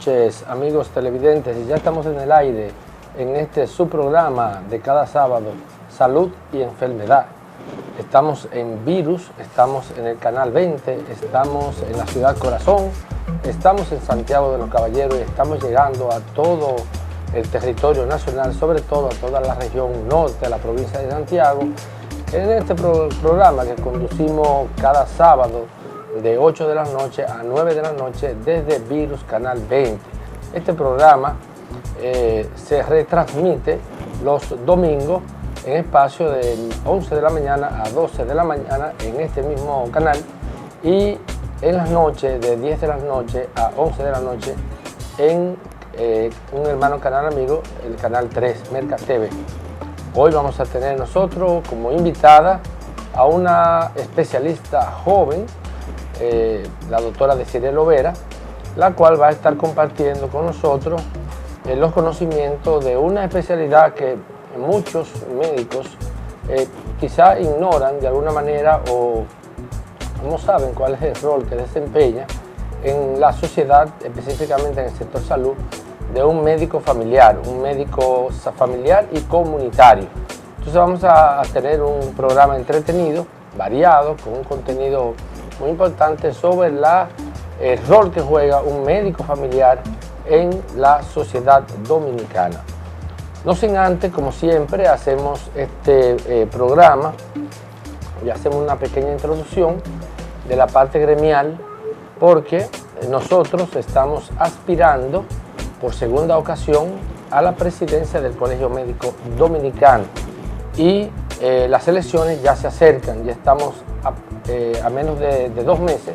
noches, amigos televidentes, y ya estamos en el aire en este subprograma de cada sábado, Salud y Enfermedad. Estamos en Virus, estamos en el canal 20, estamos en la ciudad Corazón, estamos en Santiago de los Caballeros y estamos llegando a todo el territorio nacional, sobre todo a toda la región norte de la provincia de Santiago, en este programa que conducimos cada sábado de 8 de la noche a 9 de la noche desde Virus Canal 20. Este programa se retransmite los domingos en espacio de 11 de la mañana a 12 de la mañana en este mismo canal y en las noches de 10 de la noche a 11 de la noche en un hermano canal amigo, el canal 3, Merca TV. Hoy vamos a tener nosotros como invitada a una especialista joven, la doctora Desiree Lovera, la cual va a estar compartiendo con nosotros los conocimientos de una especialidad que muchos médicos quizá ignoran de alguna manera o no saben cuál es el rol que desempeña en la sociedad, específicamente en el sector salud, de un médico familiar y comunitario. Entonces vamos a tener un programa entretenido, variado, con un contenido muy importante sobre el rol que juega un médico familiar en la sociedad dominicana. No sin antes, como siempre, hacemos este programa y hacemos una pequeña introducción de la parte gremial, porque nosotros estamos aspirando por segunda ocasión a la presidencia del Colegio Médico Dominicano y las elecciones ya se acercan, ya estamos a menos de 2 meses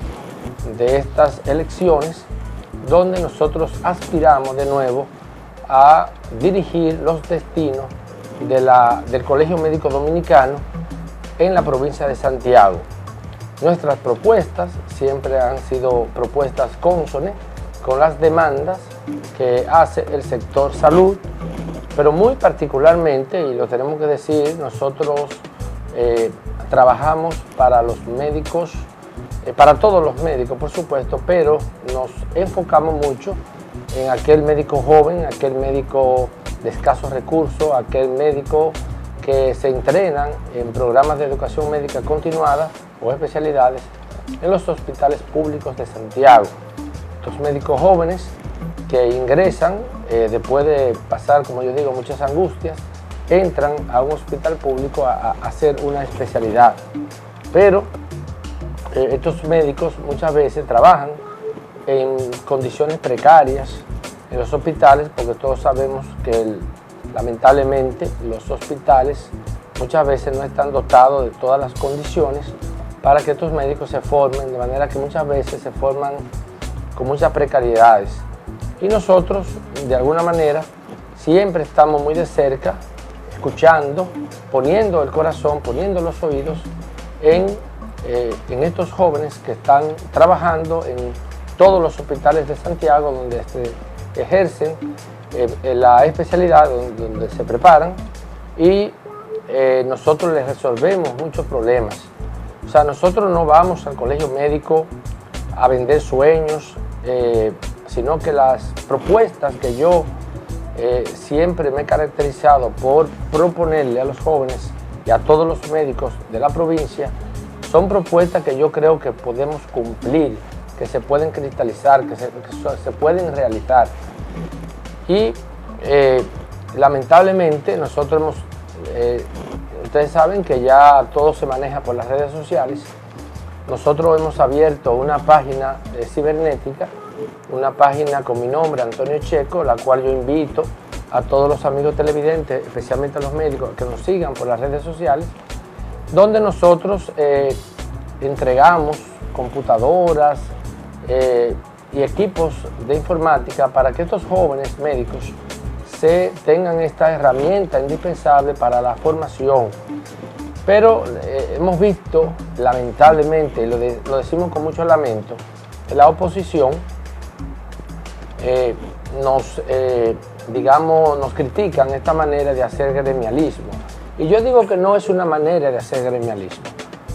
de estas elecciones, donde nosotros aspiramos de nuevo a dirigir los destinos del Colegio Médico Dominicano en la provincia de Santiago. Nuestras propuestas siempre han sido propuestas cónsones con las demandas que hace el sector salud, pero muy particularmente, y lo tenemos que decir, nosotros trabajamos para los médicos, para todos los médicos por supuesto, pero nos enfocamos mucho en aquel médico joven, aquel médico de escasos recursos, aquel médico que se entrenan en programas de educación médica continuada o especialidades en los hospitales públicos de Santiago. Estos médicos jóvenes que ingresan después de pasar, como yo digo, muchas angustias, entran a un hospital público a hacer una especialidad. Pero estos médicos muchas veces trabajan en condiciones precarias en los hospitales, porque todos sabemos que lamentablemente los hospitales muchas veces no están dotados de todas las condiciones para que estos médicos se formen, de manera que muchas veces se forman con muchas precariedades. Y nosotros, de alguna manera, siempre estamos muy de cerca, escuchando, poniendo el corazón, poniendo los oídos en estos jóvenes que están trabajando en todos los hospitales de Santiago, donde ejercen la especialidad, donde se preparan, y nosotros les resolvemos muchos problemas. O sea, nosotros no vamos al colegio médico a vender sueños, sino que las propuestas que yo siempre me he caracterizado por proponerle a los jóvenes y a todos los médicos de la provincia son propuestas que yo creo que podemos cumplir, que se pueden cristalizar, que se pueden realizar. Y lamentablemente nosotros ustedes saben que ya todo se maneja por las redes sociales. Nosotros hemos abierto una página cibernética, una página con mi nombre, Antonio Checo, la cual yo invito a todos los amigos televidentes, especialmente a los médicos, que nos sigan por las redes sociales, donde nosotros entregamos computadoras y equipos de informática para que estos jóvenes médicos tengan esta herramienta indispensable para la formación. Pero hemos visto, lamentablemente, y lo decimos con mucho lamento, que la oposición nos critican esta manera de hacer gremialismo. Y yo digo que no es una manera de hacer gremialismo,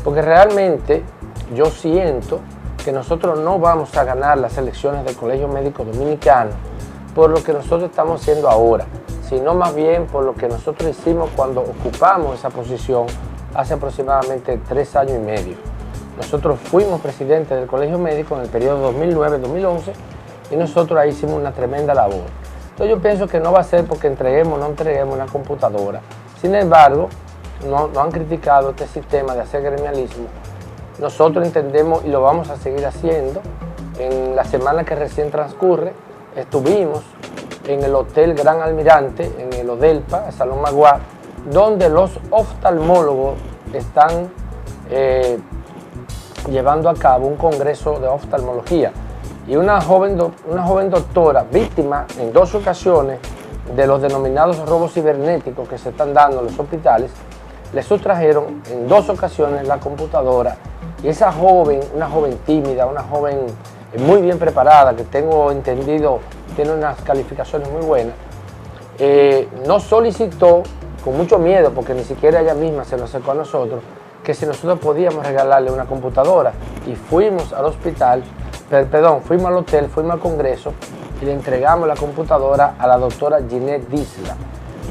porque realmente yo siento que nosotros no vamos a ganar las elecciones del Colegio Médico Dominicano por lo que nosotros estamos haciendo ahora, sino más bien por lo que nosotros hicimos cuando ocupamos esa posición hace aproximadamente 3 años y medio. Nosotros fuimos presidentes del Colegio Médico en el periodo 2009-2011 y nosotros ahí hicimos una tremenda labor. Entonces yo pienso que no va a ser porque entreguemos o no entreguemos una computadora. Sin embargo, no han criticado este sistema de hacer gremialismo. Nosotros entendemos y lo vamos a seguir haciendo. En la semana que recién transcurre, estuvimos en el Hotel Gran Almirante, en el Odelpa, el Salón Maguar, donde los oftalmólogos están llevando a cabo un congreso de oftalmología. Y una joven doctora, víctima en 2 ocasiones de los denominados robos cibernéticos que se están dando en los hospitales, le sustrajeron en 2 ocasiones la computadora. Y esa joven, una joven tímida, una joven muy bien preparada, que tengo entendido tiene unas calificaciones muy buenas, nos solicitó con mucho miedo, porque ni siquiera ella misma se nos acercó a nosotros, que si nosotros podíamos regalarle una computadora. Y fuimos al hospital, fuimos al hotel, fuimos al congreso y le entregamos la computadora a la doctora Ginette Disla.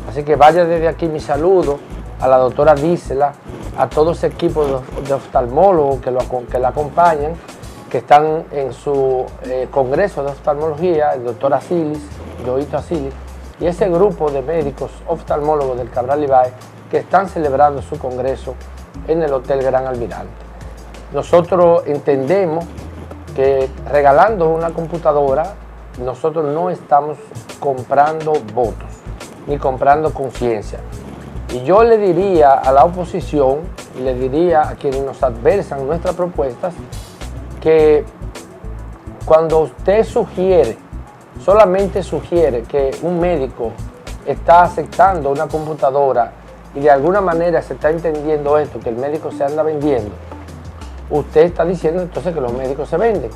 Así que vaya desde aquí mi saludo a la doctora Disla, a todo ese equipo de oftalmólogos que la acompañan, que están en su congreso de oftalmología, el doctor Asilis, Yoito Asilis, y ese grupo de médicos oftalmólogos del Cabral Ibáez que están celebrando su congreso en el Hotel Gran Almirante. Nosotros entendemos que regalando una computadora, nosotros no estamos comprando votos, ni comprando conciencia. Y yo le diría a la oposición, y le diría a quienes nos adversan nuestras propuestas, que cuando usted solamente sugiere que un médico está aceptando una computadora y de alguna manera se está entendiendo esto, que el médico se anda vendiendo, usted está diciendo entonces que los médicos se venden.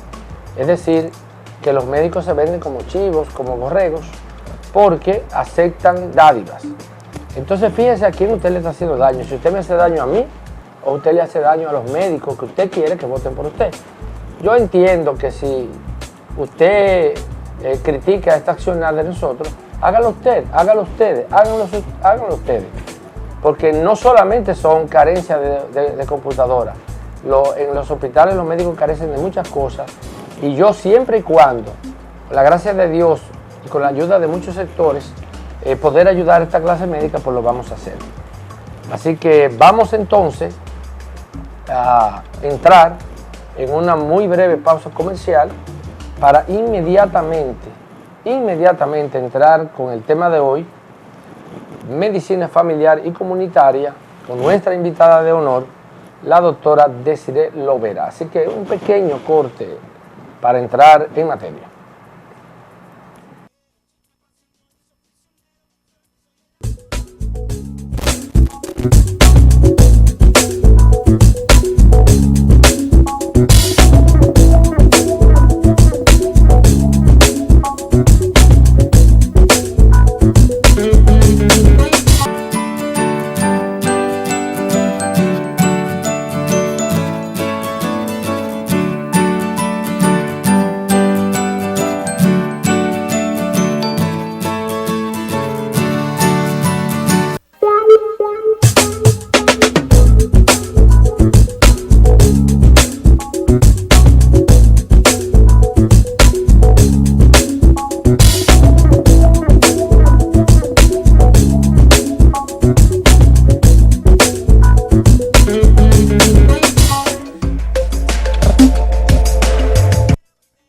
Es decir, que los médicos se venden como chivos, como borregos, porque aceptan dádivas. Entonces fíjese a quién usted le está haciendo daño. Si usted me hace daño a mí, o usted le hace daño a los médicos que usted quiere que voten por usted. Yo entiendo que si usted critica esta accionar de nosotros, hágalo ustedes. Porque no solamente son carencias de computadoras. En los hospitales los médicos carecen de muchas cosas. Y yo siempre y cuando, con la gracia de Dios y con la ayuda de muchos sectores, poder ayudar a esta clase médica, pues lo vamos a hacer. Así que vamos entonces a entrar en una muy breve pausa comercial para inmediatamente entrar con el tema de hoy, medicina familiar y comunitaria, con nuestra invitada de honor, la doctora Desiree Lovera. Así que un pequeño corte para entrar en materia.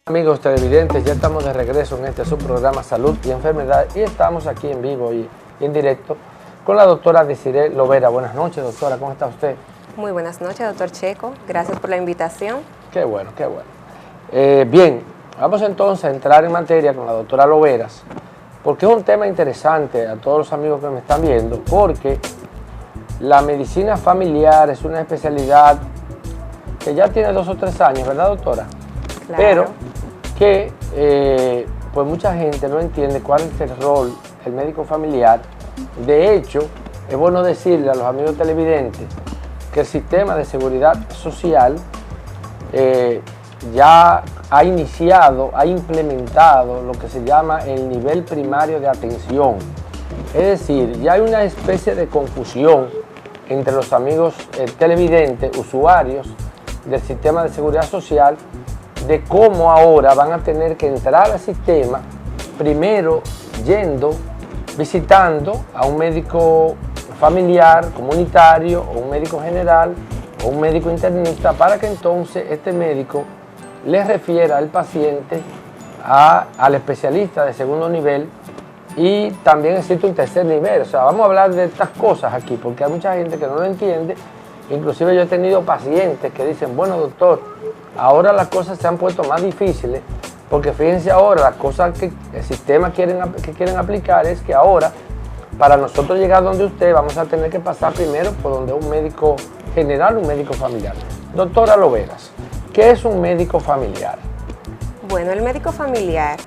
Amigos televidentes, ya estamos de regreso en este subprograma Salud y Enfermedad y estamos aquí en vivo y en directo con la doctora Desiree Lovera. Buenas noches, doctora, ¿cómo está usted? Muy buenas noches, doctor Checo. Gracias por la invitación. Qué bueno, qué bueno. Bien, vamos entonces a entrar en materia con la doctora Loveras, porque es un tema interesante a todos los amigos que me están viendo, porque la medicina familiar es una especialidad que ya tiene 2 o 3 años, ¿verdad, doctora? Claro. Pero que pues mucha gente no entiende cuál es el rol del médico familiar. De hecho, es bueno decirle a los amigos televidentes que el sistema de seguridad social ya ha iniciado, ha implementado lo que se llama el nivel primario de atención. Es decir, ya hay una especie de confusión entre los amigos televidentes, usuarios del sistema de seguridad social, de cómo ahora van a tener que entrar al sistema, primero visitando a un médico familiar, comunitario, o un médico general, o un médico internista, para que entonces este médico le refiera al paciente al especialista de segundo nivel, y también existe un tercer nivel. O sea, vamos a hablar de estas cosas aquí, porque hay mucha gente que no lo entiende. Inclusive yo he tenido pacientes que dicen, bueno doctor, ahora las cosas se han puesto más difíciles, porque fíjense ahora, las cosas que el sistema quieren aplicar es que ahora, para nosotros llegar donde usted, vamos a tener que pasar primero por donde un médico general, un médico familiar. Doctora Loveras, ¿qué es un médico familiar? Bueno, el médico familiar,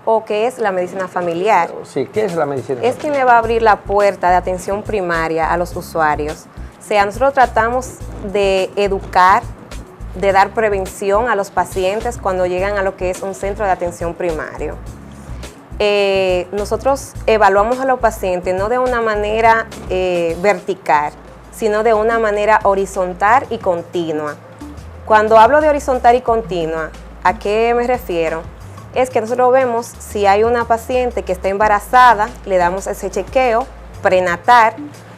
o qué es la medicina familiar, sí, ¿qué es la medicina familiar? Es quien le va a abrir la puerta de atención primaria a los usuarios. O sea, nosotros tratamos de educar, de dar prevención a los pacientes cuando llegan a lo que es un centro de atención primario. Nosotros evaluamos a los pacientes no de una manera vertical, sino de una manera horizontal y continua. Cuando hablo de horizontal y continua, ¿a qué me refiero? Es que nosotros vemos si hay una paciente que está embarazada, le damos ese chequeo prenatal,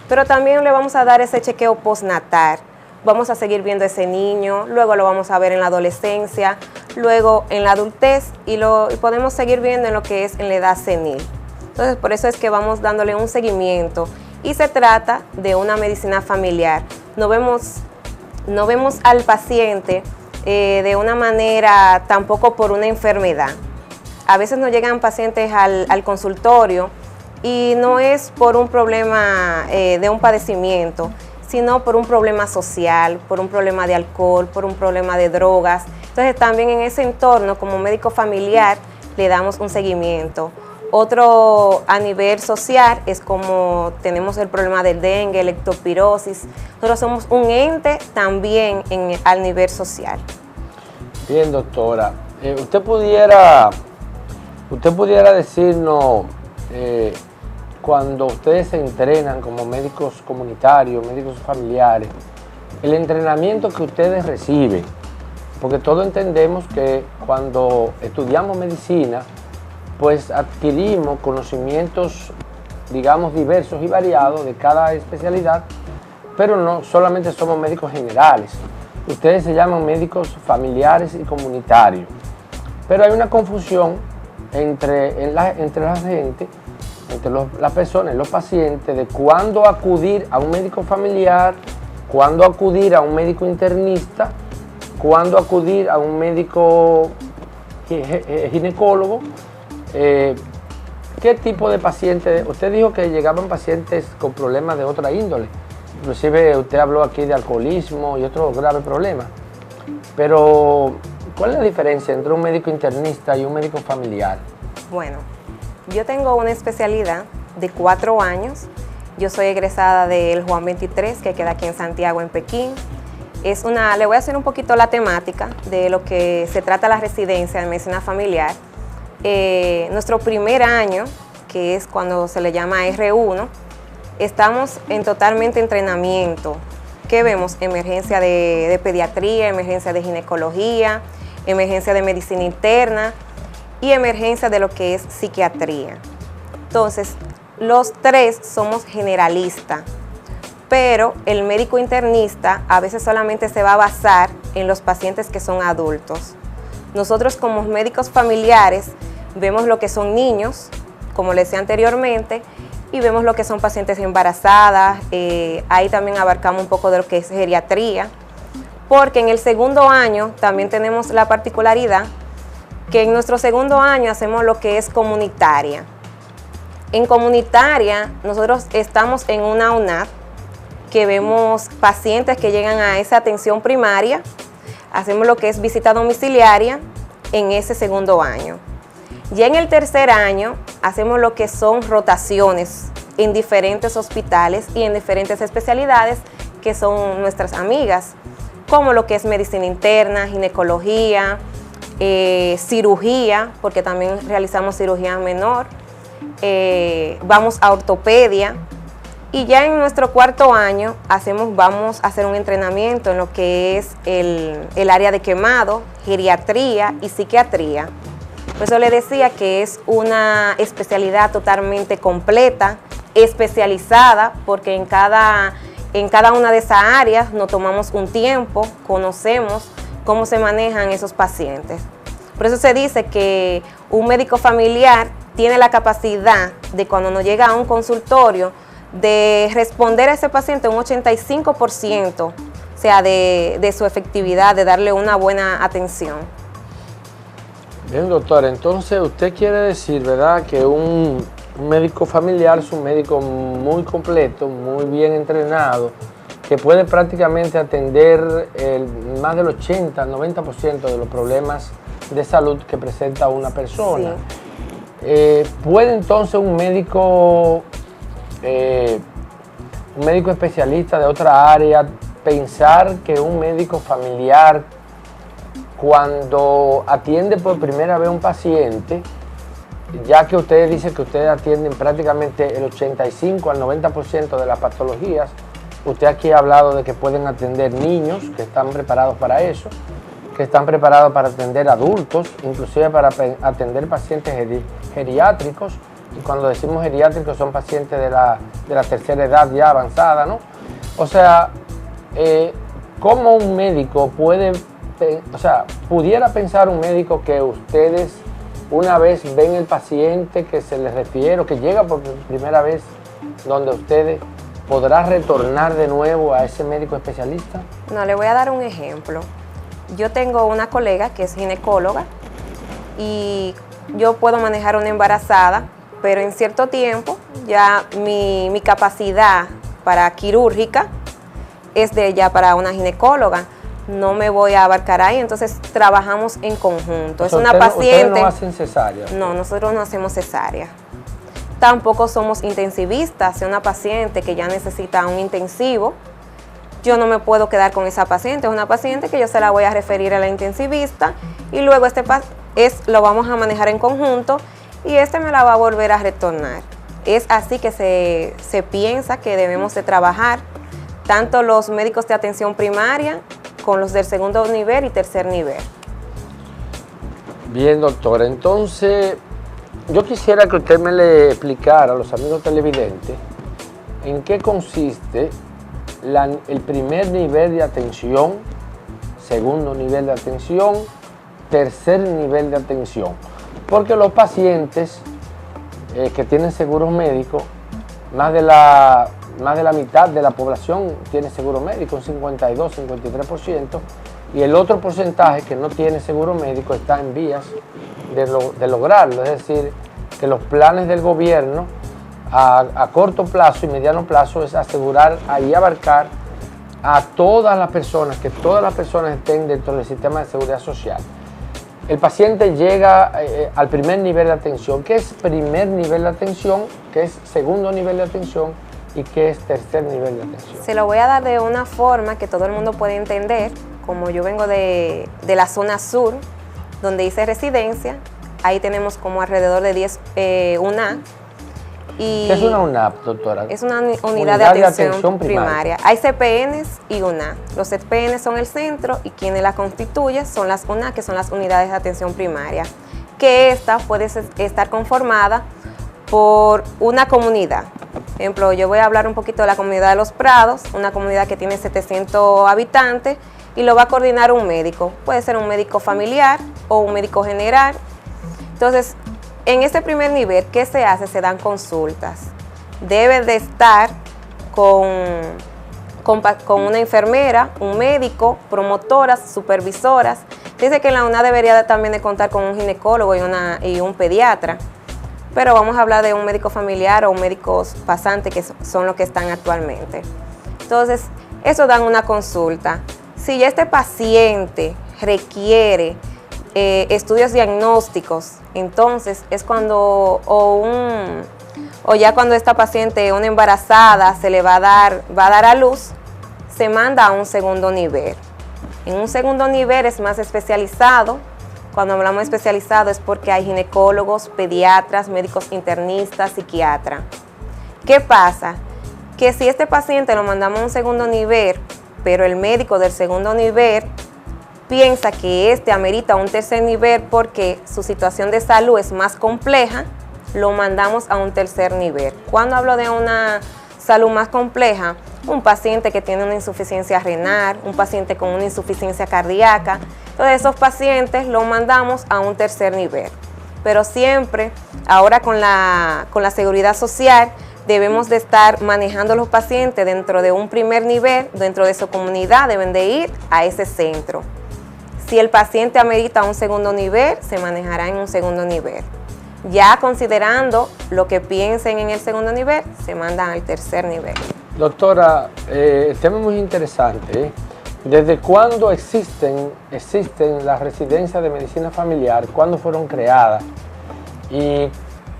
pero también le vamos a dar ese chequeo postnatal. Vamos a seguir viendo a ese niño, luego lo vamos a ver en la adolescencia, luego en la adultez y podemos seguir viendo en lo que es en la edad senil. Entonces, por eso es que vamos dándole un seguimiento y se trata de una medicina familiar. No vemos al paciente de una manera tampoco por una enfermedad. A veces nos llegan pacientes al consultorio y no es por un problema de un padecimiento, sino por un problema social, por un problema de alcohol, por un problema de drogas. Entonces también en ese entorno, como médico familiar, le damos un seguimiento. Otro a nivel social es como tenemos el problema del dengue, leptospirosis. Nosotros somos un ente también al nivel social. Bien, doctora. Usted pudiera decirnos, cuando ustedes se entrenan como médicos comunitarios, médicos familiares, el entrenamiento que ustedes reciben, porque todos entendemos que cuando estudiamos medicina, pues adquirimos conocimientos, digamos, diversos y variados de cada especialidad, pero no solamente somos médicos generales. Ustedes se llaman médicos familiares y comunitarios, pero hay una confusión entre la gente, entre las personas, los pacientes, de cuándo acudir a un médico familiar, cuándo acudir a un médico internista, cuándo acudir a un médico ginecólogo. ¿Qué tipo de pacientes? Usted dijo que llegaban pacientes con problemas de otra índole. Inclusive usted habló aquí de alcoholismo y otros graves problemas. Pero, ¿cuál es la diferencia entre un médico internista y un médico familiar? Bueno, yo tengo una especialidad de 4 años. Yo soy egresada del Juan 23, que queda aquí en Santiago, en Pekín. Le voy a hacer un poquito la temática de lo que se trata la residencia de medicina familiar. Nuestro primer año, que es cuando se le llama R1, estamos en totalmente entrenamiento. ¿Qué vemos? Emergencia de pediatría, emergencia de ginecología, emergencia de medicina interna y emergencia de lo que es psiquiatría. Entonces, los 3 somos generalistas, pero el médico internista a veces solamente se va a basar en los pacientes que son adultos. Nosotros como médicos familiares vemos lo que son niños, como les decía anteriormente, y vemos lo que son pacientes embarazadas. Ahí también abarcamos un poco de lo que es geriatría, porque en el segundo año también tenemos la particularidad que en nuestro segundo año hacemos lo que es comunitaria. En comunitaria nosotros estamos en una UNAD que vemos pacientes que llegan a esa atención primaria, hacemos lo que es visita domiciliaria en ese segundo año. Ya en el tercer año hacemos lo que son rotaciones en diferentes hospitales y en diferentes especialidades que son nuestras amigas. como lo que es medicina interna, ginecología, cirugía, porque también realizamos cirugía menor, vamos a ortopedia, y ya en nuestro cuarto año vamos a hacer un entrenamiento en lo que es el área de quemado, geriatría y psiquiatría. Por eso le decía que es una especialidad totalmente completa, especializada, porque en cada una de esas áreas nos tomamos un tiempo, conocemos cómo se manejan esos pacientes. Por eso se dice que un médico familiar tiene la capacidad de, cuando nos llega a un consultorio, de responder a ese paciente un 85%, o sea, de su efectividad, de darle una buena atención. Bien, doctora, entonces usted quiere decir, ¿verdad?, que un médico familiar es un médico muy completo, muy bien entrenado, que puede prácticamente atender más del 80-90% de los problemas de salud que presenta una persona. Sí. ¿Puede entonces un médico especialista de otra área pensar que un médico familiar, cuando atiende por primera vez a un paciente, ya que ustedes dicen que ustedes atienden prácticamente el 85 al 90% de las patologías, usted aquí ha hablado de que pueden atender niños, que están preparados para eso, que están preparados para atender adultos, inclusive para atender pacientes geriátricos, y cuando decimos geriátricos son pacientes de la tercera edad ya avanzada, ¿no? O sea, ¿cómo un médico pudiera pensar un médico que ustedes, una vez ven el paciente que se les refiere o que llega por primera vez donde ustedes, podrá retornar de nuevo a ese médico especialista? No, le voy a dar un ejemplo. Yo tengo una colega que es ginecóloga y yo puedo manejar una embarazada, pero en cierto tiempo ya mi capacidad para quirúrgica es de ella para una ginecóloga. No me voy a abarcar ahí, entonces trabajamos en conjunto. O sea, es una paciente. ¿Ustedes no hacen cesárea? No, nosotros no hacemos cesárea. Tampoco somos intensivistas. Si una paciente que ya necesita un intensivo, yo no me puedo quedar con esa paciente. Es una paciente que yo se la voy a referir a la intensivista y luego lo vamos a manejar en conjunto y me la va a volver a retornar. Es así que se piensa que debemos de trabajar tanto los médicos de atención primaria con los del segundo nivel y tercer nivel. Bien, doctora, entonces yo quisiera que usted me le explicara a los amigos televidentes en qué consiste el primer nivel de atención, segundo nivel de atención, tercer nivel de atención. Porque los pacientes que tienen seguros médicos, más de la mitad de la población tiene seguro médico, un 52-53%, y el otro porcentaje que no tiene seguro médico está en vías de lograrlo. Es decir, que los planes del gobierno a corto plazo y mediano plazo es asegurar y abarcar a todas las personas, que todas las personas estén dentro del sistema de seguridad social. El paciente llega al primer nivel de atención. ¿Qué es primer nivel de atención? ¿Qué es segundo nivel de atención? ¿Y qué es tercer nivel de atención? Se lo voy a dar de una forma que todo el mundo puede entender. Como yo vengo de la zona sur, donde hice residencia, ahí tenemos como alrededor de 10 UNAP. ¿Qué es una UNAP, doctora? Es una unidad de atención primaria. Hay CPNs y UNAP. Los CPNs son el centro y quienes la constituyen son las UNAP, que son las unidades de atención primaria. Que esta puede estar conformada por una comunidad. Por ejemplo, yo voy a hablar un poquito de la comunidad de Los Prados, una comunidad que tiene 700 habitantes y lo va a coordinar un médico. Puede ser un médico familiar o un médico general. Entonces, en este primer nivel, ¿qué se hace? Se dan consultas. Debe de estar con una enfermera, un médico, promotoras, supervisoras. Dice que en la UNAP debería también de contar con un ginecólogo y un pediatra. Pero vamos a hablar de un médico familiar o un médico pasante, que son los que están actualmente. Entonces, eso dan una consulta. Si ya este paciente requiere estudios diagnósticos, entonces es cuando, o ya cuando esta paciente, una embarazada, se le va a dar a luz, se manda a un segundo nivel. En un segundo nivel es más especializado. Cuando hablamos de especializado es porque hay ginecólogos, pediatras, médicos internistas, psiquiatras. ¿Qué pasa? Que si este paciente lo mandamos a un segundo nivel, pero el médico del segundo nivel piensa que este amerita un tercer nivel porque su situación de salud es más compleja, lo mandamos a un tercer nivel. Cuando hablo de una salud más compleja, un paciente que tiene una insuficiencia renal, un paciente con una insuficiencia cardíaca, entonces esos pacientes los mandamos a un tercer nivel. Pero siempre, ahora con la seguridad social, debemos de estar manejando los pacientes dentro de un primer nivel, dentro de su comunidad, deben de ir a ese centro. Si el paciente amerita un segundo nivel, se manejará en un segundo nivel. Ya considerando lo que piensen en el segundo nivel, se mandan al tercer nivel. Doctora, tema muy interesante. ¿Desde cuándo existen las residencias de medicina familiar? ¿Cuándo fueron creadas? Y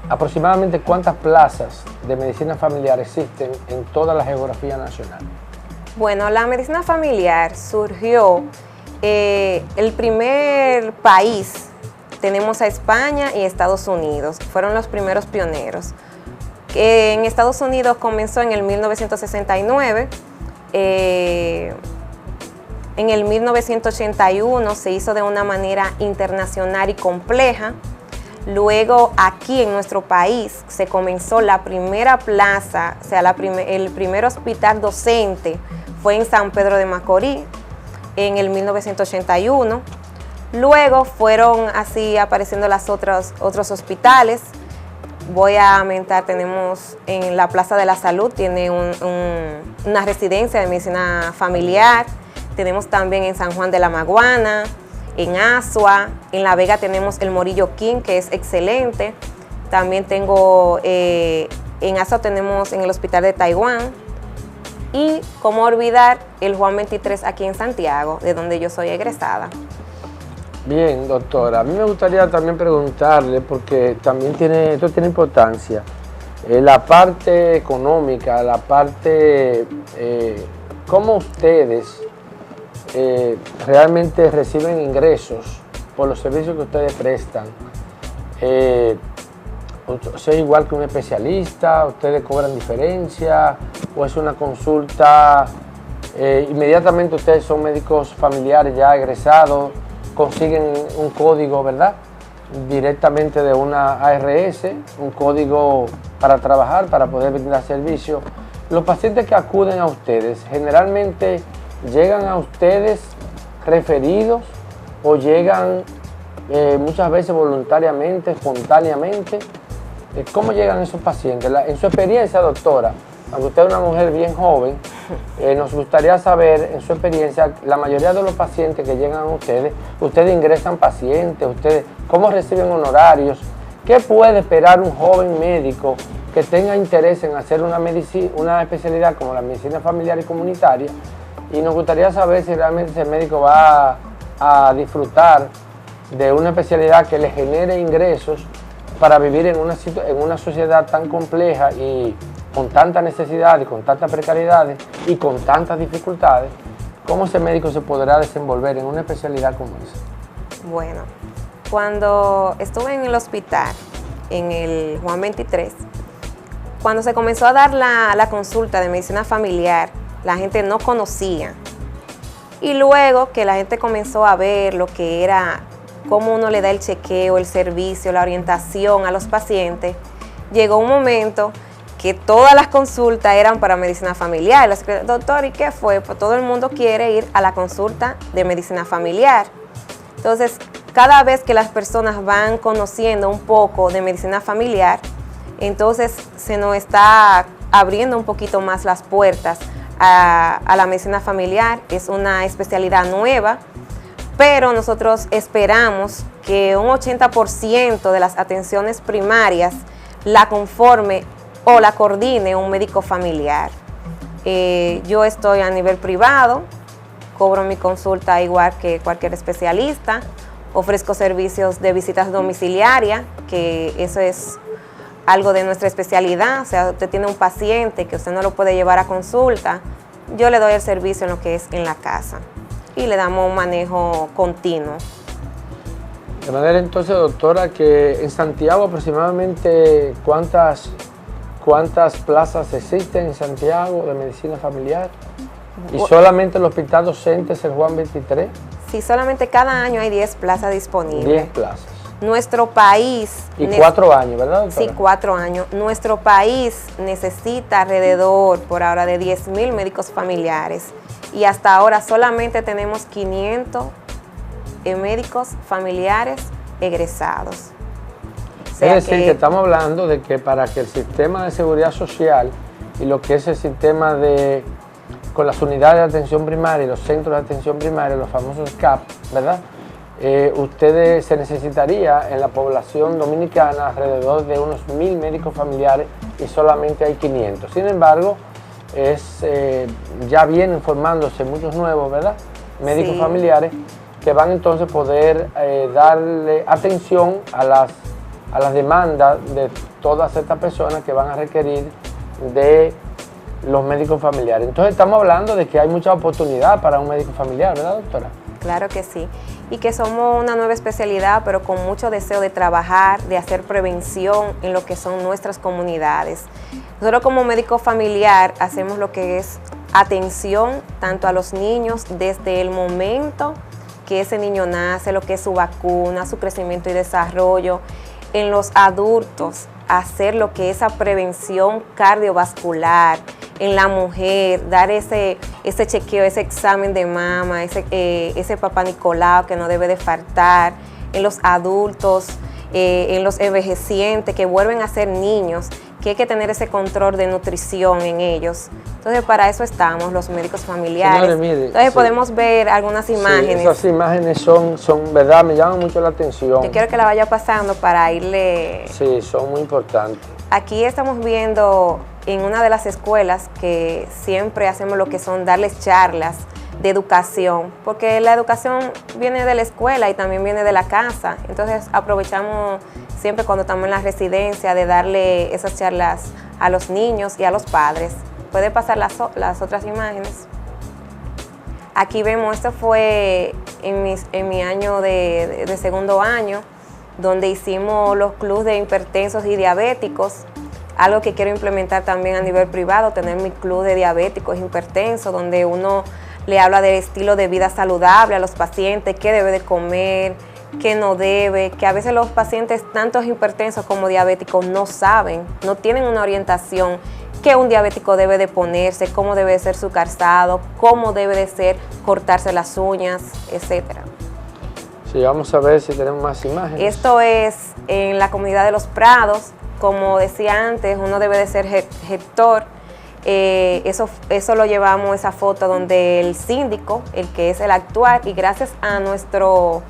aproximadamente cuántas plazas de medicina familiar existen en toda la geografía nacional. Bueno, la medicina familiar surgió, el primer país, tenemos a España y Estados Unidos, fueron los primeros pioneros. En Estados Unidos comenzó en el 1969, en el 1981 se hizo de una manera internacional y compleja. Luego aquí en nuestro país se comenzó la primera plaza, o sea, el primer hospital docente fue en San Pedro de Macorís en el 1981. Luego fueron así apareciendo los otros hospitales. Voy a aumentar, tenemos en la Plaza de la Salud, tiene una residencia de medicina familiar. Tenemos también en San Juan de la Maguana, en Asua, en La Vega tenemos el Morillo King, que es excelente. También tengo, en Asua tenemos en el Hospital de Taiwán. Y cómo olvidar el Juan 23 aquí en Santiago, de donde yo soy egresada. Bien, doctora, a mí me gustaría también preguntarle, porque también esto tiene importancia, la parte económica, la parte, cómo ustedes realmente reciben ingresos por los servicios que ustedes prestan. ¿Es igual que un especialista? ¿Ustedes cobran diferencia? ¿O es una consulta? Inmediatamente ustedes son médicos familiares ya egresados, consiguen un código, ¿verdad? Directamente de una ARS, un código para trabajar, para poder brindar servicio. Los pacientes que acuden a ustedes, generalmente llegan a ustedes referidos o llegan muchas veces voluntariamente, espontáneamente. ¿Cómo llegan esos pacientes? En su experiencia, doctora, aunque usted es una mujer bien joven, nos gustaría saber, en su experiencia, la mayoría de los pacientes que llegan a ustedes ingresan pacientes, ¿cómo reciben honorarios? ¿Qué puede esperar un joven médico que tenga interés en hacer una especialidad como la medicina familiar y comunitaria? Y nos gustaría saber si realmente ese médico va a disfrutar de una especialidad que le genere ingresos para vivir en una sociedad tan compleja y con tantas necesidades, con tantas precariedades y con tantas dificultades. ¿Cómo ese médico se podrá desenvolver en una especialidad como esa? Bueno, cuando estuve en el hospital, en el Juan 23, cuando se comenzó a dar la consulta de medicina familiar, la gente no conocía. Y luego que la gente comenzó a ver lo que era, cómo uno le da el chequeo, el servicio, la orientación a los pacientes, llegó un momento que todas las consultas eran para medicina familiar. Doctor, ¿y qué fue? Pues todo el mundo quiere ir a la consulta de medicina familiar. Entonces, cada vez que las personas van conociendo un poco de medicina familiar, entonces se nos está abriendo un poquito más las puertas a la medicina familiar. Es una especialidad nueva, pero nosotros esperamos que un 80% de las atenciones primarias la conforme o la coordine un médico familiar. Yo estoy a nivel privado, cobro mi consulta igual que cualquier especialista, ofrezco servicios de visitas domiciliarias, que eso es algo de nuestra especialidad. O sea, usted tiene un paciente que usted no lo puede llevar a consulta, yo le doy el servicio en lo que es en la casa. y le damos un manejo continuo. De manera entonces, doctora, que en Santiago aproximadamente ¿cuántas plazas existen en Santiago de medicina familiar? ¿Y solamente el hospital docente es el Juan 23? Sí, solamente cada año hay 10 plazas disponibles. 10 plazas. Nuestro país... Y 4 años, ¿verdad, doctora? Sí, 4 años. Nuestro país necesita alrededor, por ahora, de 10.000 médicos familiares. Y hasta ahora solamente tenemos 500 médicos familiares egresados. O sea, es decir, que estamos hablando de que para que el sistema de seguridad social y lo que es el sistema con las unidades de atención primaria y los centros de atención primaria, los famosos CAP, ¿verdad? Se necesitaría en la población dominicana alrededor de unos 1.000 médicos familiares y solamente hay 500. Sin embargo, ya vienen formándose muchos nuevos, ¿verdad? Médicos familiares que van entonces a poder darle atención a las demandas de todas estas personas que van a requerir de los médicos familiares. Entonces estamos hablando de que hay mucha oportunidad para un médico familiar, ¿verdad, doctora? Claro que sí, y que somos una nueva especialidad, pero con mucho deseo de trabajar, de hacer prevención en lo que son nuestras comunidades. Nosotros como médico familiar hacemos lo que es atención tanto a los niños desde el momento que ese niño nace, lo que es su vacuna, su crecimiento y desarrollo. En los adultos, hacer lo que es esa prevención cardiovascular. En la mujer, dar ese chequeo, ese examen de mama, ese papá Nicolau que no debe de faltar. En los adultos, en los envejecientes que vuelven a ser niños, que hay que tener ese control de nutrición en ellos. Entonces, para eso estamos los médicos familiares. Señores, mire, entonces, podemos ver algunas imágenes. Sí, esas imágenes son, verdad, me llaman mucho la atención. Yo quiero que la vaya pasando para irle... Sí, son muy importantes. Aquí estamos viendo en una de las escuelas que siempre hacemos lo que son darles charlas de educación, porque la educación viene de la escuela y también viene de la casa. Entonces aprovechamos siempre cuando estamos en la residencia de darle esas charlas a los niños y a los padres. Puede pasar las otras imágenes. Aquí vemos, esto fue en mi año de segundo año, donde hicimos los clubes de hipertensos y diabéticos, algo que quiero implementar también a nivel privado, tener mi club de diabéticos e hipertensos, donde uno le habla del estilo de vida saludable a los pacientes, qué debe de comer, qué no debe, que a veces los pacientes, tanto hipertensos como diabéticos, no saben, no tienen una orientación, qué un diabético debe de ponerse, cómo debe de ser su calzado, cómo debe de ser cortarse las uñas, etcétera. Sí, vamos a ver si tenemos más imágenes. Esto es en la comunidad de Los Prados. Como decía antes, uno debe de ser gestor. Eso lo llevamos, esa foto donde el síndico, el que es el actual, y gracias a nuestro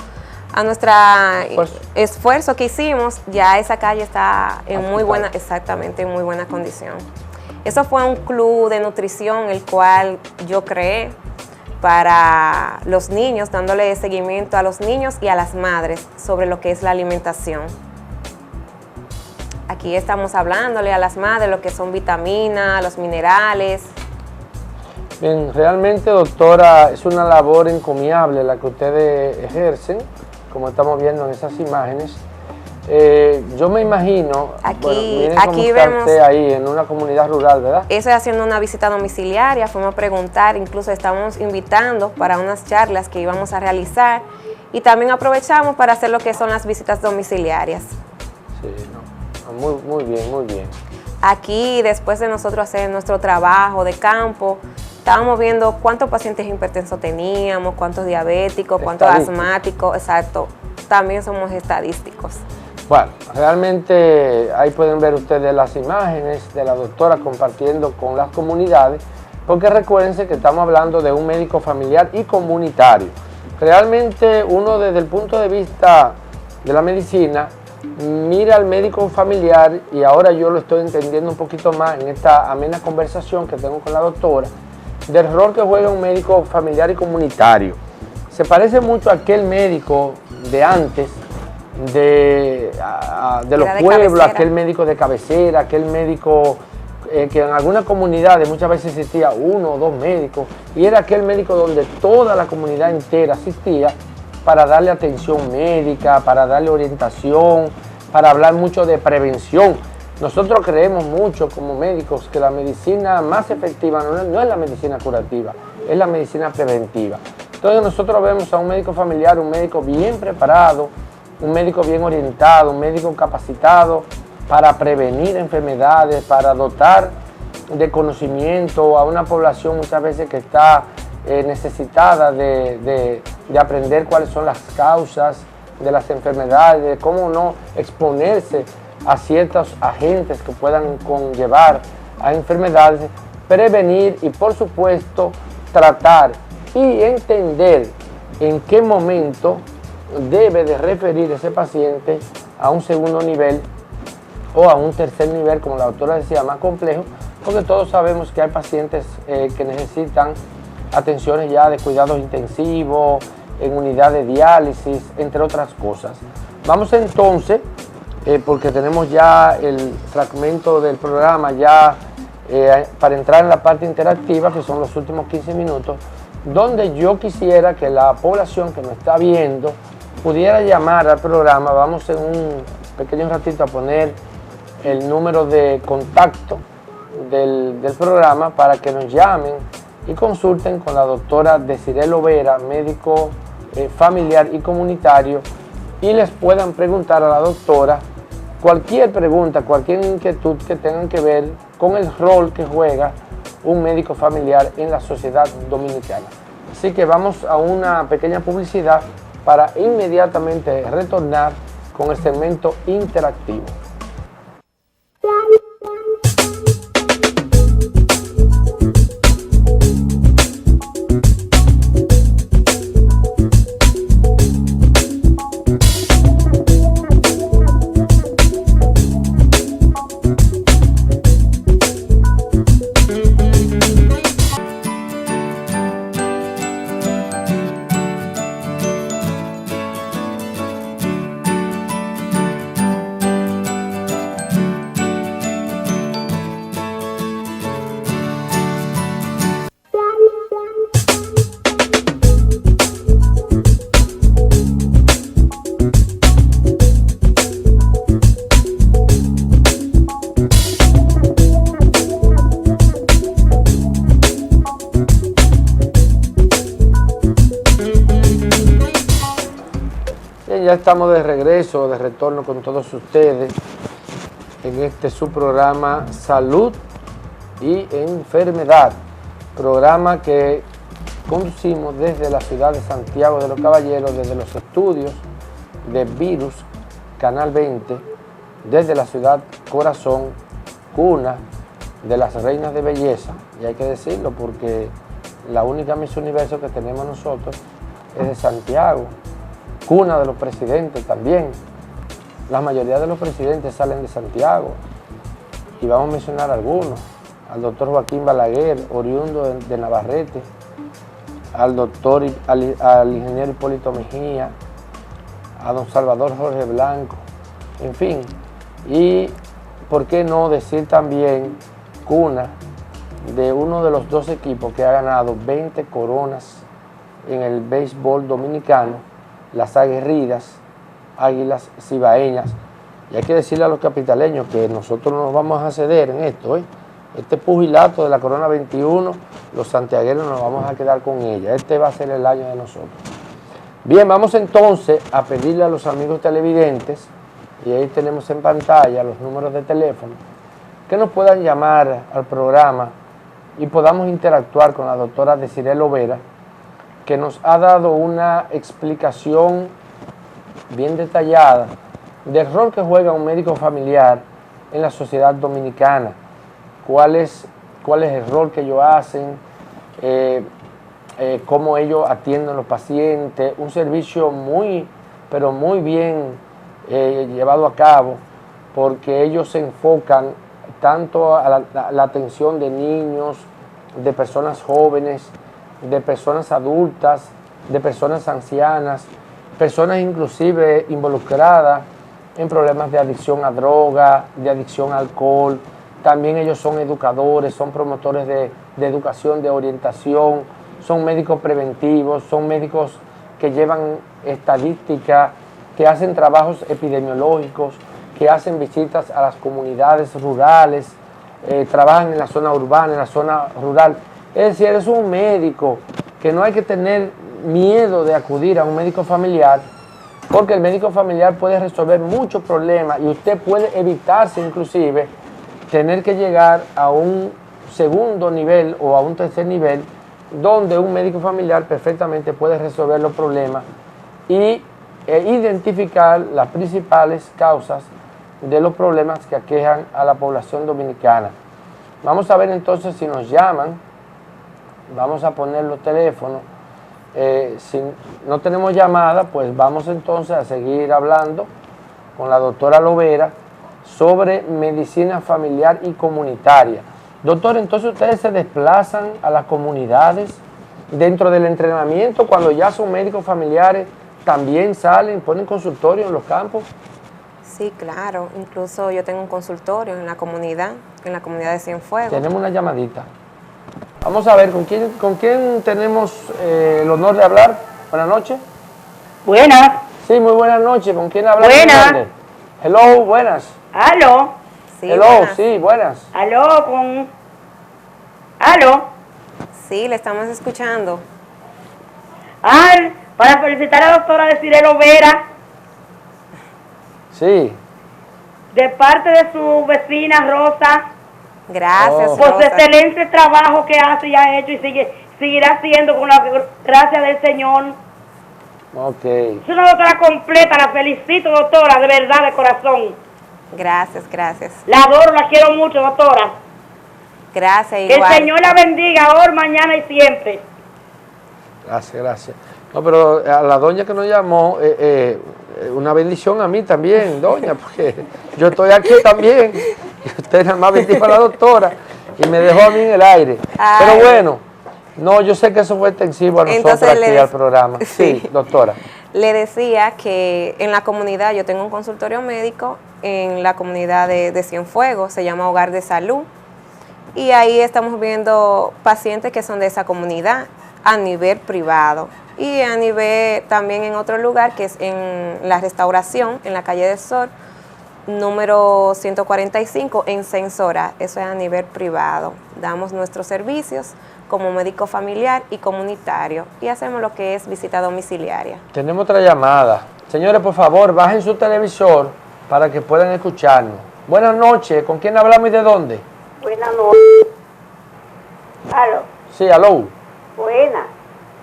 esfuerzo que hicimos, ya esa calle está en muy buena, exactamente, en muy buena condición. Eso fue un club de nutrición el cual yo creé para los niños, dándole seguimiento a los niños y a las madres sobre lo que es la alimentación. Aquí estamos hablándole a las madres lo que son vitaminas, los minerales. Bien, realmente, doctora, es una labor encomiable la que ustedes ejercen, como estamos viendo en esas imágenes. Yo me imagino, aquí vemos ahí en una comunidad rural, ¿verdad? Eso es haciendo una visita domiciliaria, fuimos a preguntar, incluso estamos invitando para unas charlas que íbamos a realizar y también aprovechamos para hacer lo que son las visitas domiciliarias. Sí, muy bien, muy bien. Aquí, después de nosotros hacer nuestro trabajo de campo, estábamos viendo cuántos pacientes hipertensos teníamos, cuántos diabéticos, cuántos asmáticos, exacto. También somos estadísticos. Bueno, realmente ahí pueden ver ustedes las imágenes de la doctora compartiendo con las comunidades, porque recuérdense que estamos hablando de un médico familiar y comunitario. Realmente uno desde el punto de vista de la medicina mira al médico familiar, y ahora yo lo estoy entendiendo un poquito más en esta amena conversación que tengo con la doctora, del rol que juega un médico familiar y comunitario. Se parece mucho a aquel médico de antes, de los pueblos, aquel médico de cabecera, aquel médico que en algunas comunidades muchas veces existía uno o dos médicos y era aquel médico donde toda la comunidad entera asistía para darle atención médica, para darle orientación, para hablar mucho de prevención. Nosotros creemos mucho como médicos que la medicina más efectiva no es la medicina curativa, es la medicina preventiva. Entonces nosotros vemos a un médico familiar, un médico bien preparado, un médico bien orientado, un médico capacitado para prevenir enfermedades, para dotar de conocimiento a una población muchas veces que está necesitada de aprender cuáles son las causas de las enfermedades, de cómo no exponerse a ciertos agentes que puedan conllevar a enfermedades, prevenir y por supuesto tratar y entender en qué momento debe de referir ese paciente a un segundo nivel o a un tercer nivel, como la doctora decía, más complejo, porque todos sabemos que hay pacientes que necesitan atenciones ya de cuidados intensivos, en unidad de diálisis, entre otras cosas. Vamos entonces, porque tenemos ya el fragmento del programa ya para entrar en la parte interactiva, que son los últimos 15 minutos, donde yo quisiera que la población que nos está viendo pudiera llamar al programa. Vamos en un pequeño ratito a poner el número de contacto del programa para que nos llamen y consulten con la doctora Desiree Lovera, médico familiar y comunitario, y les puedan preguntar a la doctora cualquier pregunta, cualquier inquietud que tengan que ver con el rol que juega un médico familiar en la sociedad dominicana. Así que vamos a una pequeña publicidad para inmediatamente retornar con el segmento interactivo. Ya estamos de regreso, de retorno con todos ustedes en este su programa Salud y Enfermedad, programa que conducimos desde la ciudad de Santiago de los Caballeros, desde los estudios de Virus, Canal 20, desde la ciudad corazón, cuna de las reinas de belleza, y hay que decirlo porque la única Miss Universo que tenemos nosotros es de Santiago, cuna de los presidentes también. La mayoría de los presidentes salen de Santiago y vamos a mencionar algunos: al doctor Joaquín Balaguer, oriundo de Navarrete, al ingeniero Hipólito Mejía, a don Salvador Jorge Blanco, en fin. Y por qué no decir también cuna de uno de los dos equipos que ha ganado 20 coronas en el béisbol dominicano, las aguerridas Águilas Cibaeñas. Y hay que decirle a los capitaleños que nosotros no nos vamos a ceder en esto, Este pugilato de la Corona 21, los santiagueros nos vamos a quedar con ella. Este va a ser el año de nosotros. Bien, vamos entonces a pedirle a los amigos televidentes, y ahí tenemos en pantalla los números de teléfono, que nos puedan llamar al programa y podamos interactuar con la doctora Desiree Lovera, que nos ha dado una explicación bien detallada del rol que juega un médico familiar en la sociedad dominicana, cuál es el rol que ellos hacen, cómo ellos atienden a los pacientes, un servicio pero muy bien llevado a cabo, porque ellos se enfocan tanto a la atención de niños, de personas jóvenes, de personas adultas, de personas ancianas, personas inclusive involucradas en problemas de adicción a droga, de adicción a alcohol, también ellos son educadores, son promotores de educación, de orientación, son médicos preventivos, son médicos que llevan estadística, que hacen trabajos epidemiológicos, que hacen visitas a las comunidades rurales, trabajan en la zona urbana, en la zona rural. Es decir, es un médico que no hay que tener miedo de acudir a un médico familiar, porque el médico familiar puede resolver muchos problemas y usted puede evitarse inclusive tener que llegar a un segundo nivel o a un tercer nivel, donde un médico familiar perfectamente puede resolver los problemas y identificar las principales causas de los problemas que aquejan a la población dominicana. Vamos a ver entonces si nos llaman, vamos a poner los teléfonos. Si no tenemos llamada, pues vamos entonces a seguir hablando con la doctora Lovera sobre medicina familiar y comunitaria. Doctor, entonces ustedes se desplazan a las comunidades dentro del entrenamiento, cuando ya son médicos familiares, también salen, ponen consultorio en los campos. Sí, claro. Incluso yo tengo un consultorio en la comunidad de Cienfuegos. Tenemos una llamadita. Vamos a ver, ¿con quién tenemos el honor de hablar? Buenas noches. Buenas. Sí, muy buenas noches. ¿Con quién hablamos? Buenas. Hello, buenas. Aló. Sí, Hello, buenas. sí, buenas. Aló, Aló. Sí, le estamos escuchando. Para felicitar a la doctora Desiree Lovera, Sí. de parte de su vecina Rosa, Gracias, Oh. por su Rosa. excelente trabajo que hace y ha hecho y seguirá haciendo con la gracia del Señor. Ok. Es una doctora completa, la felicito, doctora, de verdad, de corazón. Gracias, gracias. La adoro, la quiero mucho, doctora. Gracias, Que el igual. Señor la bendiga hoy, mañana y siempre. Gracias, gracias. No, pero a la doña que nos llamó, una bendición a mí también, doña, porque yo estoy aquí también. Y usted nada más bendijo a la doctora y me dejó a mí en el aire. Ay. Pero bueno, no, yo sé que eso fue extensivo a nosotros Entonces aquí al programa. Sí, Sí. doctora. Le decía que en la comunidad, yo tengo un consultorio médico en la comunidad de Cienfuegos, se llama Hogar de Salud, y ahí estamos viendo pacientes que son de esa comunidad a nivel privado y a nivel también en otro lugar que es en la Restauración, en la calle del Sol, número 145 en Censora, eso es a nivel privado. Damos nuestros servicios como médico familiar y comunitario y hacemos lo que es visita domiciliaria. Tenemos otra llamada. Señores, por favor, bajen su televisor para que puedan escucharnos. Buenas noches, ¿con quién hablamos y de dónde? Buenas noches. Aló. Sí, aló. Buenas.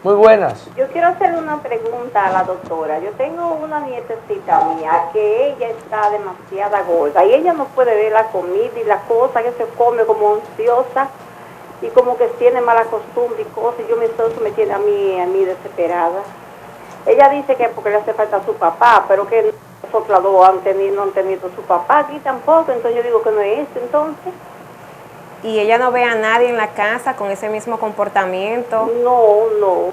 Muy buenas. Yo quiero hacerle una pregunta a la doctora. Yo tengo una nietecita mía que ella está demasiada gorda y ella no puede ver la comida y la cosa que se come como ansiosa y como que tiene mala costumbre y cosas. Y yo mi esposo me tiene a mí desesperada. Ella dice que porque le hace falta a su papá, pero que nosotros dos no han tenido su papá aquí tampoco. Entonces yo digo que no es eso entonces. Y ella no ve a nadie en la casa con ese mismo comportamiento. No.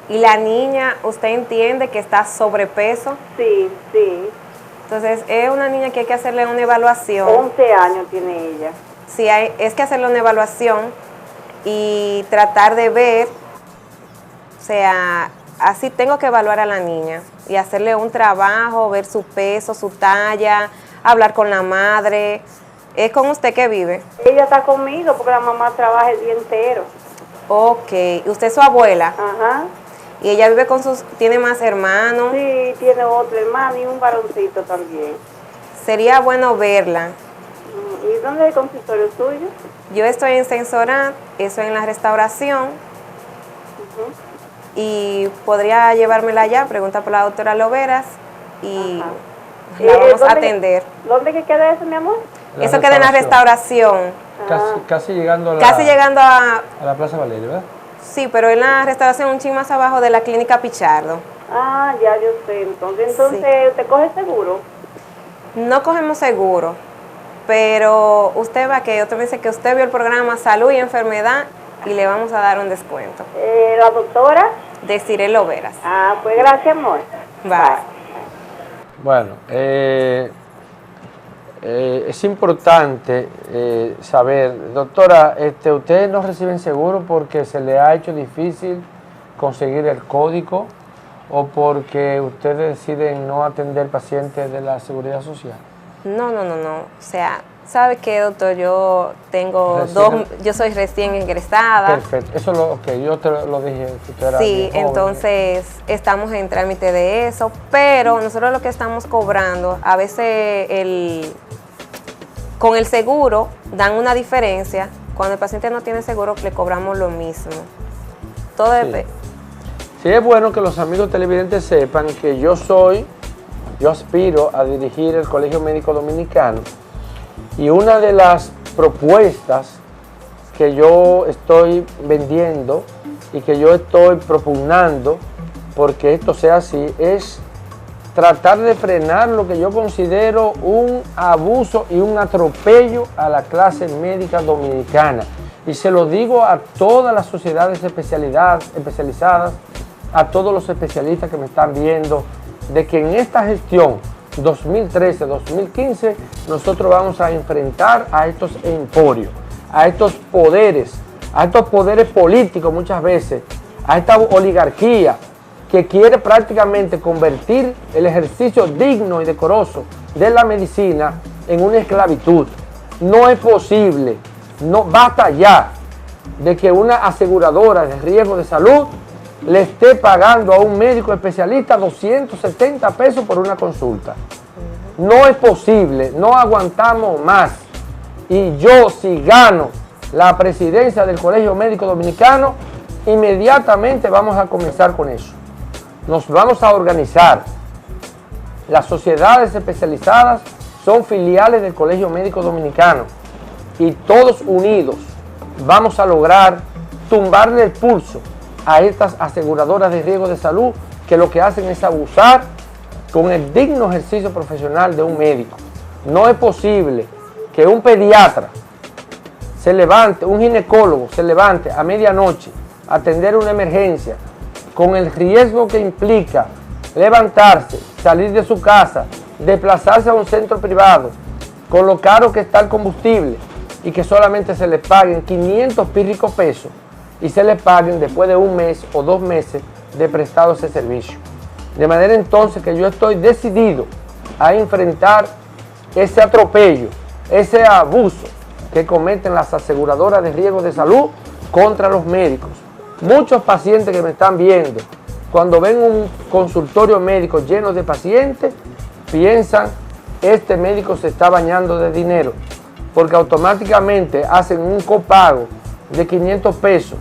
Y la niña, ¿usted entiende que está sobrepeso? Sí. Entonces es una niña que hay que hacerle una evaluación. 11 años tiene ella. Sí, es que hacerle una evaluación y tratar de ver, o sea, así tengo que evaluar a la niña y hacerle un trabajo, ver su peso, su talla, hablar con la madre. ¿Es con usted que vive? Ella está conmigo porque la mamá trabaja el día entero. Ok, ¿usted es su abuela? Ajá. ¿Y ella vive con tiene más hermanos? Sí, tiene otro hermano y un varoncito también. Sería bueno verla. ¿Y dónde es el consultorio suyo? Yo estoy en Censora, eso en la Restauración, y podría llevármela allá, pregunta por la doctora Loveras, y Ajá. la vamos a ¿Dónde- atender. ¿Dónde que queda eso, mi amor? Eso queda en la Restauración, Casi llegando a la, casi llegando a... a la Plaza Valeria, ¿verdad? Sí, pero en la Restauración un chin más abajo de la Clínica Pichardo. Ah, ya yo sé. Entonces, Sí. ¿te coge seguro? No cogemos seguro, pero usted va que usted me dice que usted vio el programa Salud y Enfermedad y le vamos a dar un descuento. ¿La doctora? Desiree Loveras. Ah, pues gracias, amor. Bye. Bueno, es importante saber, doctora, ¿ustedes no reciben seguro porque se le ha hecho difícil conseguir el código o porque ustedes deciden no atender pacientes de la Seguridad Social? No. O sea, ¿sabe qué, doctor? Yo tengo yo soy recién egresada. Perfecto, eso yo te lo dije. Que usted era sí, joven. Entonces estamos en trámite de eso, pero nosotros lo que estamos cobrando, a veces con el seguro dan una diferencia. Cuando el paciente no tiene seguro, le cobramos lo mismo. Todo depende. Sí, es bueno que los amigos televidentes sepan que yo aspiro a dirigir el Colegio Médico Dominicano, y una de las propuestas que yo estoy vendiendo y que yo estoy propugnando porque esto sea así es tratar de frenar lo que yo considero un abuso y un atropello a la clase médica dominicana. Y se lo digo a todas las sociedades especializadas, a todos los especialistas que me están viendo, de que en esta gestión 2013-2015 nosotros vamos a enfrentar a estos emporios, a estos poderes políticos muchas veces, a esta oligarquía que quiere prácticamente convertir el ejercicio digno y decoroso de la medicina en una esclavitud. No es posible, basta ya de que una aseguradora de riesgo de salud le esté pagando a un médico especialista 270 pesos por una consulta. No es posible, no aguantamos más. Y yo, si gano la presidencia del Colegio Médico Dominicano, inmediatamente vamos a comenzar con eso. Nos vamos a organizar. Las sociedades especializadas son filiales del Colegio Médico Dominicano y todos unidos vamos a lograr tumbarle el pulso a estas aseguradoras de riesgo de salud que lo que hacen es abusar con el digno ejercicio profesional de un médico. No es posible que un pediatra se levante, un ginecólogo se levante a medianoche a atender una emergencia con el riesgo que implica levantarse, salir de su casa, desplazarse a un centro privado, con lo caro que está el combustible y que solamente se le paguen 500 pírricos pesos y se le paguen después de un mes o 2 meses de prestado ese servicio. De manera entonces que yo estoy decidido a enfrentar ese atropello, ese abuso que cometen las aseguradoras de riesgo de salud contra los médicos. Muchos pacientes que me están viendo, cuando ven un consultorio médico lleno de pacientes, piensan este médico se está bañando de dinero, porque automáticamente hacen un copago de 500 pesos.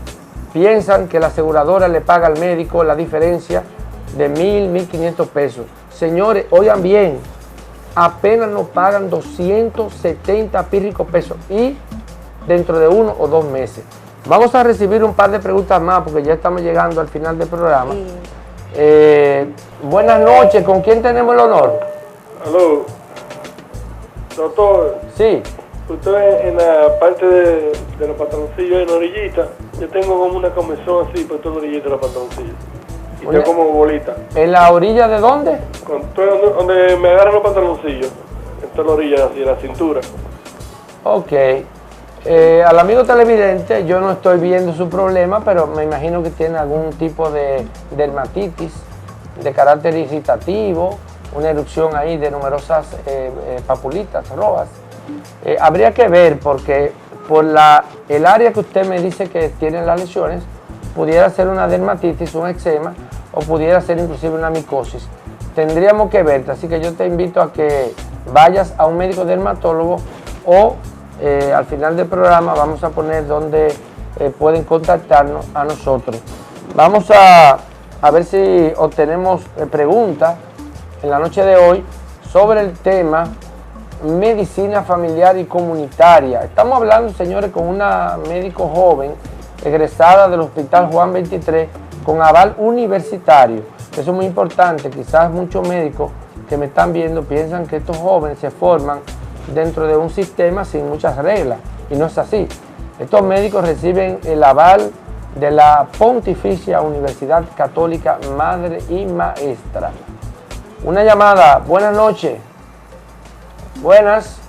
Piensan que la aseguradora le paga al médico la diferencia de 1.500 pesos. Señores, oigan bien, apenas nos pagan 270 pírricos pesos y dentro de 1 o 2 meses. Vamos a recibir un par de preguntas más porque ya estamos llegando al final del programa. Buenas noches, ¿con quién tenemos el honor? Aló, doctor. Sí. Usted en la parte de los pantaloncillos, en la orillita, yo tengo como una comezón así por toda la orillita de los pantaloncillos. Y tengo como bolita. ¿En la orilla de dónde? Donde me agarran los pantaloncillos, en toda la orilla, así, de la cintura. Ok. Al amigo televidente, yo no estoy viendo su problema, pero me imagino que tiene algún tipo de dermatitis de carácter irritativo, una erupción ahí de numerosas papulitas rojas. Habría que ver porque por el área que usted me dice que tiene las lesiones, pudiera ser una dermatitis, un eczema o pudiera ser inclusive una micosis. Tendríamos que verte, así que yo te invito a que vayas a un médico dermatólogo o al final del programa vamos a poner donde pueden contactarnos a nosotros. Vamos a ver si obtenemos preguntas en la noche de hoy sobre el tema medicina familiar y comunitaria. Estamos hablando, señores, con una médico joven egresada del Hospital Juan 23 con aval universitario. Eso es muy importante. Quizás muchos médicos que me están viendo piensan que estos jóvenes se forman dentro de un sistema sin muchas reglas y no es así. Estos médicos reciben el aval de la Pontificia Universidad Católica Madre y Maestra. Una llamada. Buenas noches. Buenas.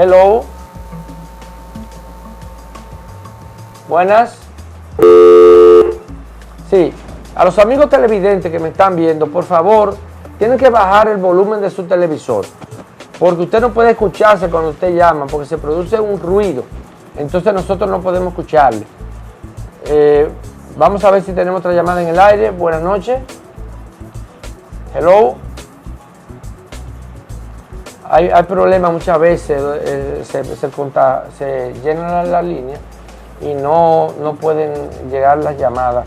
Hello. Buenas. Sí, a los amigos televidentes que me están viendo, por favor, tienen que bajar el volumen de su televisor, porque usted no puede escucharse cuando usted llama, porque se produce un ruido, entonces nosotros no podemos escucharle. Vamos a ver si tenemos otra llamada en el aire. Buenas noches. Hello. Hay problemas muchas veces, se llenan las líneas y no pueden llegar las llamadas.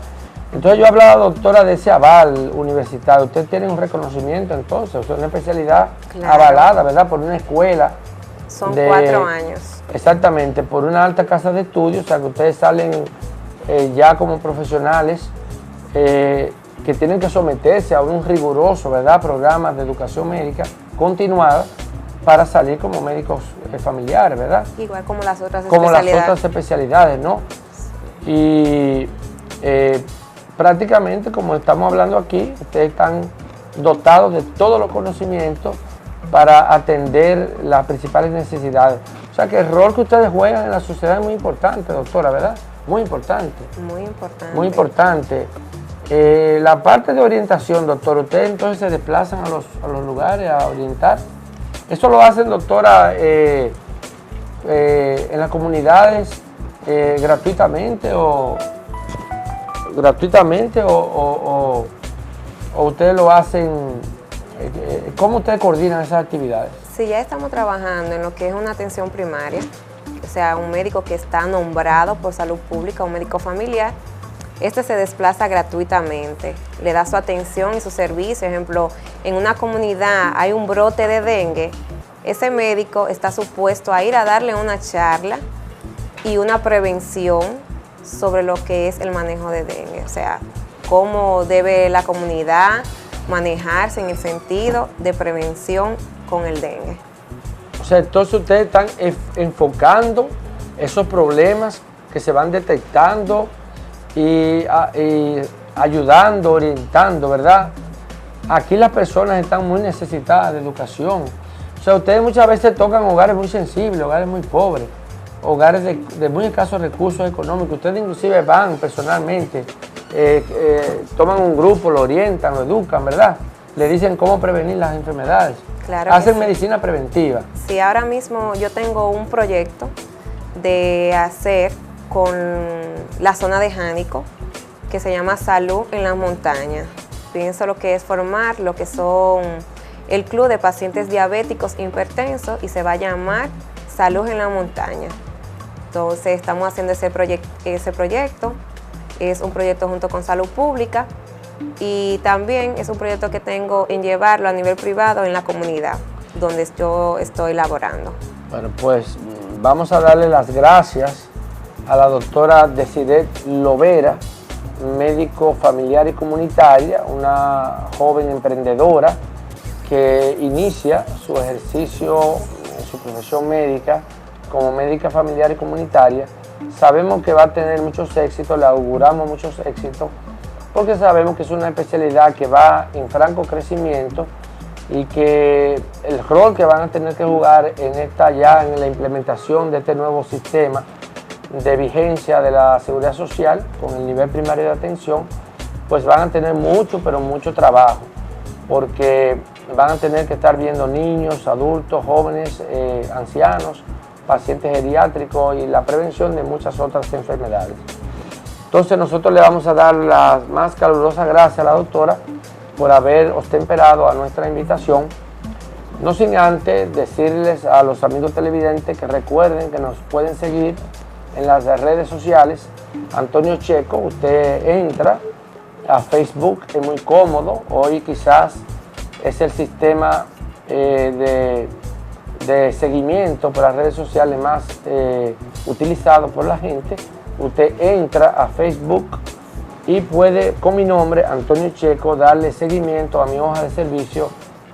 Entonces yo hablaba, doctora, de ese aval universitario. Usted tiene un reconocimiento entonces, usted una especialidad avalada, ¿verdad? Por una escuela. Son 4 años. Exactamente, por una alta casa de estudios, o sea que ustedes salen ya como profesionales que tienen que someterse a un riguroso, ¿verdad?, programa de educación médica continuada para salir como médicos familiares, ¿verdad? Igual como las otras como especialidades. Las otras especialidades, ¿no? Y prácticamente, como estamos hablando aquí, ustedes están dotados de todos los conocimientos para atender las principales necesidades. O sea que el rol que ustedes juegan en la sociedad es muy importante, doctora, ¿verdad? Muy importante. Muy importante. Muy importante. La parte de orientación, doctor, ustedes entonces se desplazan a los lugares a orientar. ¿Eso lo hacen, doctora, en las comunidades gratuitamente o ustedes lo hacen? ¿Cómo ustedes coordinan esas actividades? Sí, ya estamos trabajando en lo que es una atención primaria, o sea, un médico que está nombrado por salud pública, un médico familiar. Este se desplaza gratuitamente, le da su atención y su servicio. Ejemplo, en una comunidad hay un brote de dengue, ese médico está supuesto a ir a darle una charla y una prevención sobre lo que es el manejo de dengue, o sea, cómo debe la comunidad manejarse en el sentido de prevención con el dengue. O sea, entonces ustedes están enfocando esos problemas que se van detectando y ayudando, orientando, ¿verdad? Aquí las personas están muy necesitadas de educación. O sea, ustedes muchas veces tocan hogares muy sensibles, hogares muy pobres, hogares de muy escasos recursos económicos. Ustedes inclusive van personalmente, toman un grupo, lo orientan, lo educan, ¿verdad? Le dicen cómo prevenir las enfermedades. Claro. Hacen medicina preventiva. Sí, ahora mismo yo tengo un proyecto de hacer con la zona de Jánico, que se llama Salud en las Montañas. Pienso lo que es formar lo que son el club de pacientes diabéticos hipertensos y se va a llamar Salud en la Montaña. Entonces estamos haciendo ese proyecto, es un proyecto junto con Salud Pública y también es un proyecto que tengo en llevarlo a nivel privado en la comunidad, donde yo estoy laborando. Bueno, pues vamos a darle las gracias a la doctora Desidet Lovera, médico familiar y comunitaria, una joven emprendedora que inicia su ejercicio, su profesión médica como médica familiar y comunitaria. Sabemos que va a tener muchos éxitos, le auguramos muchos éxitos, porque sabemos que es una especialidad que va en franco crecimiento y que el rol que van a tener que jugar en la implementación de este nuevo sistema de vigencia de la seguridad social con el nivel primario de atención, pues van a tener mucho, pero mucho trabajo, porque van a tener que estar viendo niños, adultos, jóvenes, ancianos, pacientes geriátricos y la prevención de muchas otras enfermedades. Entonces nosotros le vamos a dar las más calurosas gracias a la doctora por haber obtemperado a nuestra invitación, no sin antes decirles a los amigos televidentes que recuerden que nos pueden seguir en las redes sociales. Antonio Checo, usted entra a Facebook, es muy cómodo, hoy quizás es el sistema de seguimiento por las redes sociales más utilizado por la gente. Usted entra a Facebook y puede, con mi nombre, Antonio Checo, darle seguimiento a mi hoja de servicio,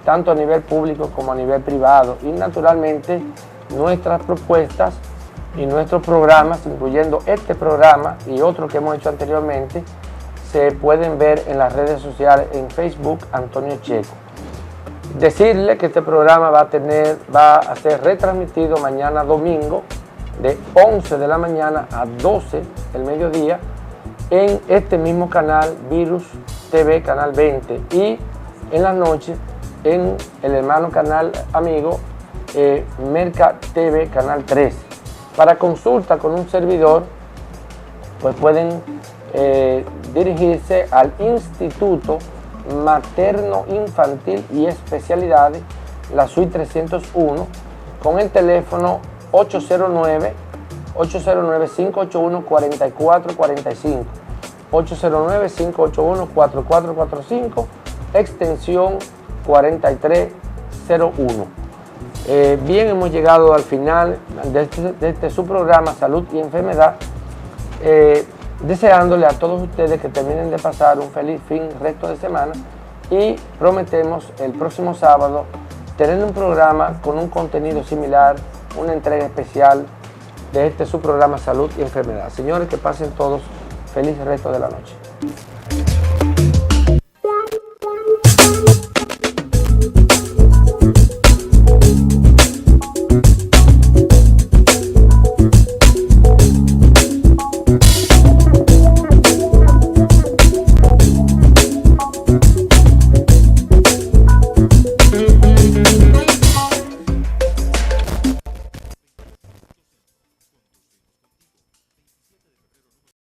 tanto a nivel público como a nivel privado. Y naturalmente nuestras propuestas y nuestros programas, incluyendo este programa y otros que hemos hecho anteriormente, se pueden ver en las redes sociales, en Facebook, Antonio Checo. Decirle que este programa va a ser retransmitido mañana domingo de 11 de la mañana a 12 del mediodía en este mismo canal, Virus TV, canal 20, y en las noches en el hermano canal amigo Merca TV, canal 3. Para consulta con un servidor, pues pueden dirigirse al Instituto Materno Infantil y Especialidades, la suite 301, con el teléfono 809-581-4445, 809-581-4445, extensión 4301. Bien, hemos llegado al final de este su programa Salud y Enfermedad, deseándole a todos ustedes que terminen de pasar un feliz resto de semana, y prometemos el próximo sábado tener un programa con un contenido similar, una entrega especial de este su programa Salud y Enfermedad. Señores, que pasen todos feliz resto de la noche.